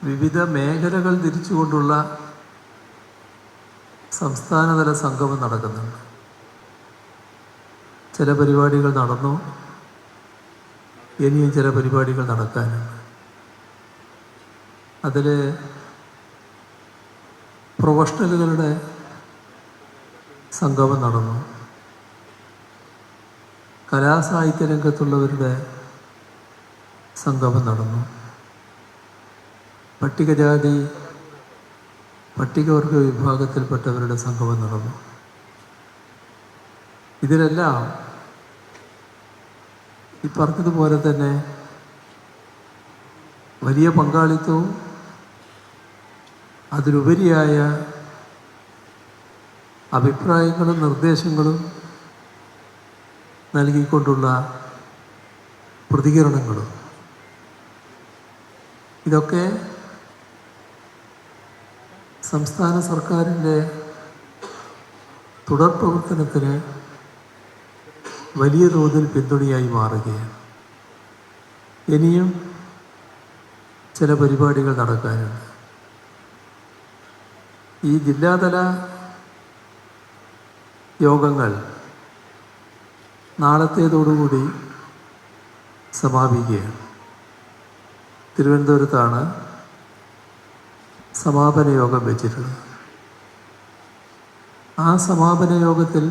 വിവിധ മേഖലകൾ തിരിച്ചുകൊണ്ടുള്ള സംസ്ഥാനതല സംഗമം നടക്കുന്നുണ്ട്. ചില പരിപാടികൾ നടന്നു, ഇനിയും ചില പരിപാടികൾ നടക്കാനുണ്ട്. അതിൽ പ്രൊഫഷണലുകളുടെ സംഗമം നടന്നു, കലാസാഹിത്യ രംഗത്തുള്ളവരുടെ സംഗമം നടന്നു, പട്ടികജാതി പട്ടികവർഗ വിഭാഗത്തിൽപ്പെട്ടവരുടെ സംഗമം നടന്നു. ഇതിലെല്ലാം ഈ പറഞ്ഞതുപോലെ തന്നെ വലിയ പങ്കാളിത്തവും അതിലുപരിയായ അഭിപ്രായങ്ങളും നിർദ്ദേശങ്ങളും നൽകിക്കൊണ്ടുള്ള പ്രതികരണങ്ങളും, ഇതൊക്കെ സംസ്ഥാന സർക്കാരിൻ്റെ തുടർ പ്രവർത്തനത്തിന് വലിയ തോതിൽ പിന്തുണയായി മാറുകയാണ്. ഇനിയും ചില പരിപാടികൾ നടക്കാനുണ്ട്. ഈ ജില്ലാതല യോഗങ്ങൾ നാളത്തേതോടുകൂടി സമാപിക്കുകയാണ്. തിരുവനന്തപുരത്താണ് സമാപന യോഗം വെച്ചിട്ടുള്ളത്. ആ സമാപന യോഗത്തിൽ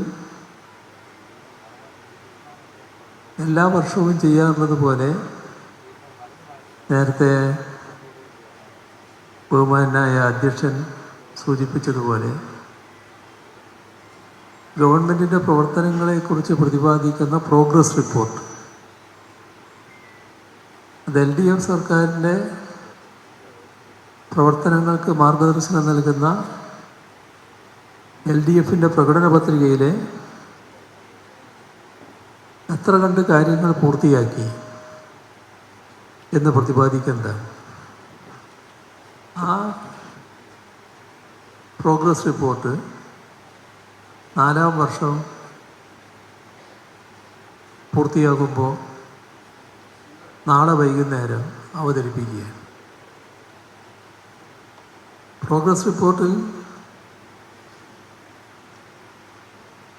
എല്ലാ വർഷവും ചെയ്യാറുള്ളത് പോലെ നേരത്തെ ബഹുമാനായ അധ്യക്ഷൻ സൂചിപ്പിച്ചതുപോലെ ഗവൺമെൻറ്റിൻ്റെ പ്രവർത്തനങ്ങളെക്കുറിച്ച് പ്രതിപാദിക്കുന്ന പ്രോഗ്രസ് റിപ്പോർട്ട്, അത് LDF സർക്കാരിൻ്റെ പ്രവർത്തനങ്ങൾക്ക് മാർഗദർശനം നൽകുന്ന LDFൻ്റെ പ്രകടന പത്രികയിലെ എത്ര കണ്ട് കാര്യങ്ങൾ പൂർത്തിയാക്കി എന്ന് പ്രതിപാദിക്കുന്നത്. ആ പ്രോഗ്രസ് റിപ്പോർട്ട് 4ാം വർഷം പൂർത്തിയാകുമ്പോൾ നാളെ വൈകുന്നേരം അവതരിപ്പിക്കുകയാണ്. പ്രോഗ്രസ് റിപ്പോർട്ടിൽ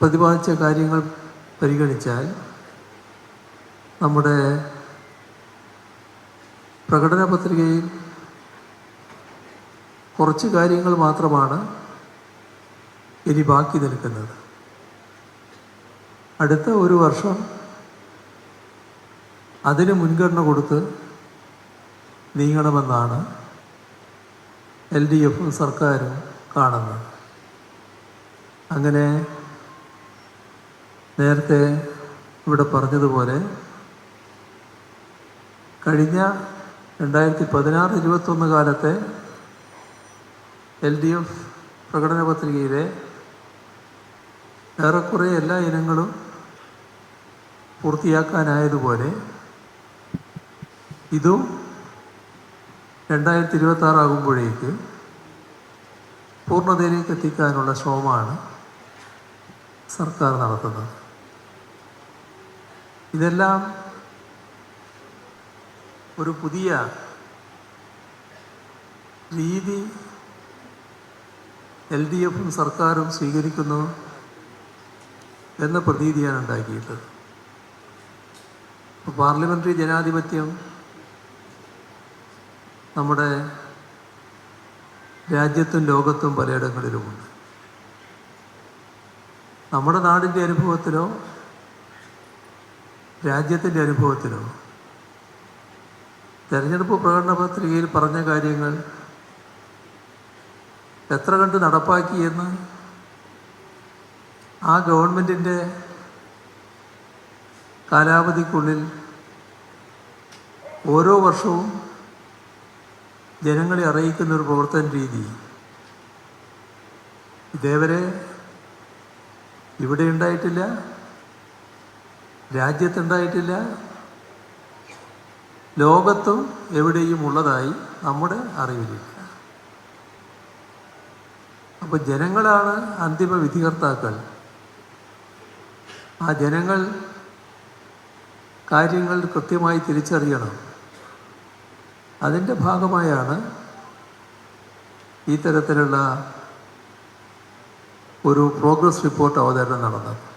പ്രതിപാദിച്ച കാര്യങ്ങൾ പരിഗണിച്ചാൽ നമ്മുടെ പ്രകടന പത്രികയിൽ കുറച്ച് കാര്യങ്ങൾ മാത്രമാണ് ഇനി ബാക്കി നിൽക്കുന്നത്. അടുത്ത ഒരു വർഷം അതിന് മുൻഗണന കൊടുത്ത് നീങ്ങണമെന്നാണ് LDF സർക്കാരും കാണുന്നത്. അങ്ങനെ നേരത്തെ ഇവിടെ പറഞ്ഞതുപോലെ കഴിഞ്ഞ 2016-21 കാലത്തെ LDF പ്രകടന പത്രികയിലെ ഏറെക്കുറെ എല്ലാ ഇനങ്ങളും പൂർത്തിയാക്കാനായതുപോലെ ഇതും 2026 ആകുമ്പോഴേക്ക് പൂർണ്ണതയിലേക്ക് എത്തിക്കാനുള്ള ശ്രമമാണ് സർക്കാർ നടത്തുന്നത്. ഇതെല്ലാം ഒരു പുതിയ രീതി LDFും സർക്കാരും സ്വീകരിക്കുന്നു എന്ന പ്രതീതിയാണ് ഉണ്ടാക്കിയിട്ടുള്ളത്. പാർലമെൻ്ററി ജനാധിപത്യം നമ്മുടെ രാജ്യത്തും ലോകത്തും പലയിടങ്ങളിലുമുണ്ട്. നമ്മുടെ നാടിൻ്റെ അനുഭവത്തിലോ രാജ്യത്തിൻ്റെ അനുഭവത്തിലോ തെരഞ്ഞെടുപ്പ് പ്രകടന പത്രികയിൽ പറഞ്ഞ കാര്യങ്ങൾ എത്ര കണ്ട് നടപ്പാക്കിയെന്ന് ആ ഗവൺമെൻറ്റിൻ്റെ കാലാവധിക്കുള്ളിൽ ഓരോ വർഷവും ജനങ്ങളെ അറിയിക്കുന്ന ഒരു പ്രവർത്തന രീതി ഇതേവരെ ഇവിടെ ഉണ്ടായിട്ടില്ല, രാജ്യത്തുണ്ടായിട്ടില്ല, ലോകത്തും എവിടെയും ഉള്ളതായി നമ്മുടെ അറിവിലില്ല. അപ്പോൾ ജനങ്ങളാണ് അന്തിമ വിധികർത്താക്കൾ. ആ ജനങ്ങൾ കാര്യങ്ങൾ കൃത്യമായി തിരിച്ചറിയണം. അതിൻ്റെ ഭാഗമായാണ് ഈ തരത്തിലുള്ള ഒരു പ്രോഗ്രസ് റിപ്പോർട്ട് അവതരണം നടന്നത്.